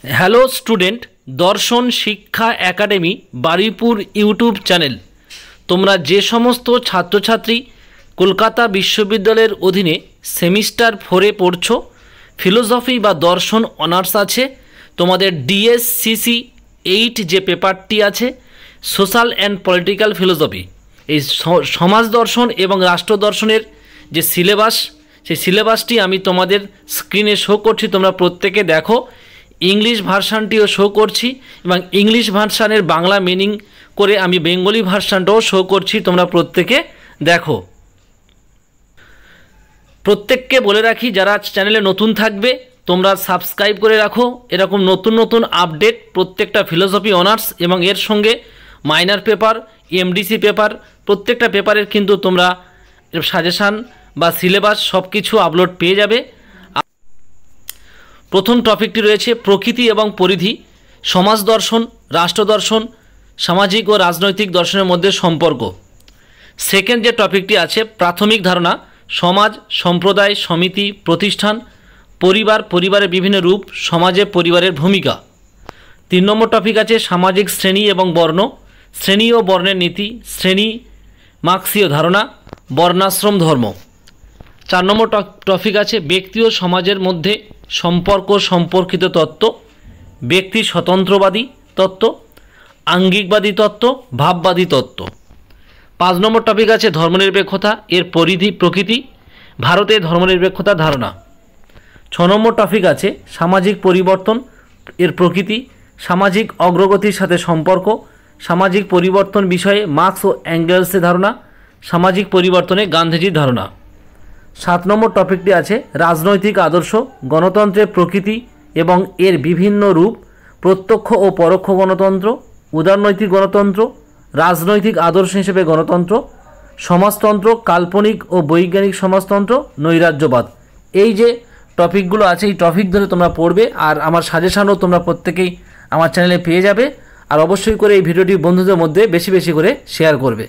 Hello student, দর্শন শিক্ষা academy Baruipur YouTube channel. তোমরা যে সমস্ত ছাত্রছাত্রী কলকাতা বিশ্ববিদ্যালয়ের অধীনে সেমিস্টার 4-এ পড়ছো, ফিলোসফি বা দর্শন অনার্স আছে, তোমাদের DSCC 8 যে পেপারটি আছে সোশ্যাল অ্যান্ড পলিটিক্যাল ফিলোসফি, এই সমাজ দর্শন এবং রাষ্ট্র দর্শনের যে সিলেবাস, সেই সিলেবাসটি আমি তোমাদের স্ক্রিনে শো করছি, তোমরা প্রত্যেকে দেখো। ইংলিশ ভার্সানটিও শো করছি এবং ইংলিশ ভার্সানের বাংলা মিনিং করে আমি বেঙ্গলি ভার্সানটাও শো করছি, তোমরা প্রত্যেকে দেখো। প্রত্যেককে বলে রাখি, যারা চ্যানেলে নতুন থাকবে তোমরা সাবস্ক্রাইব করে রাখো। এরকম নতুন নতুন আপডেট প্রত্যেকটা ফিলোসফি অনার্স এবং এর সঙ্গে মাইনর পেপার, MDC পেপার, প্রত্যেকটা পেপারের কিন্তু তোমরা সাজেশান বা সিলেবাস সব কিছু আপলোড পেয়ে যাবে। প্রথম টপিকটি রয়েছে প্রকৃতি এবং পরিধি, সমাজ দর্শন, রাষ্ট্র দর্শন, সামাজিক ও রাজনৈতিক দর্শনের মধ্যে সম্পর্ক। সেকেন্ড যে টপিকটি আছে প্রাথমিক ধারণা, সমাজ, সম্প্রদায়, সমিতি, প্রতিষ্ঠান, পরিবার, পরিবারের বিভিন্ন রূপ, সমাজে পরিবারের ভূমিকা। 3 নম্বর টপিক আছে সামাজিক শ্রেণী এবং বর্ণ, শ্রেণী ও বর্ণের নীতি, শ্রেণী মার্ক্সীয় ধারণা, বর্ণাশ্রম ধর্ম। 4 নম্বর টপিক আছে ব্যক্তি ও সমাজের মধ্যে সম্পর্ক সম্পর্কিত তত্ত্ব, ব্যক্তি স্বতন্ত্রবাদী তত্ত্ব, আঙ্গিকবাদী তত্ত্ব, ভাববাদী তত্ত্ব। 5 নম্বর টপিক আছে ধর্মনিরপেক্ষতা, এর পরিধি, প্রকৃতি, ভারতে ধর্মনিরপেক্ষতার ধারণা। 6 নম্বর টপিক আছে সামাজিক পরিবর্তন, এর প্রকৃতি, সামাজিক অগ্রগতির সাথে সম্পর্ক, সামাজিক পরিবর্তন বিষয়ে মার্ক্স ও অ্যাঙ্গেলসের ধারণা, সামাজিক পরিবর্তনে গান্ধীজির ধারণা। 7 নম্বর টপিকটি আছে রাজনৈতিক আদর্শ, গণতন্ত্রের প্রকৃতি এবং এর বিভিন্ন রূপ, প্রত্যক্ষ ও পরোক্ষ গণতন্ত্র, উদারনৈতিক গণতন্ত্র, রাজনৈতিক আদর্শ হিসেবে গণতন্ত্র, সমাজতন্ত্র, কাল্পনিক ও বৈজ্ঞানিক সমাজতন্ত্র, নৈরাজ্যবাদ। এই যে টপিকগুলো আছে এই টপিক ধরে তোমরা পড়বে, আর আমার সাজেশানও তোমরা প্রত্যেকেই আমার চ্যানেলে পেয়ে যাবে। আর অবশ্যই করে এই ভিডিওটি বন্ধুদের মধ্যে বেশি বেশি করে শেয়ার করবে।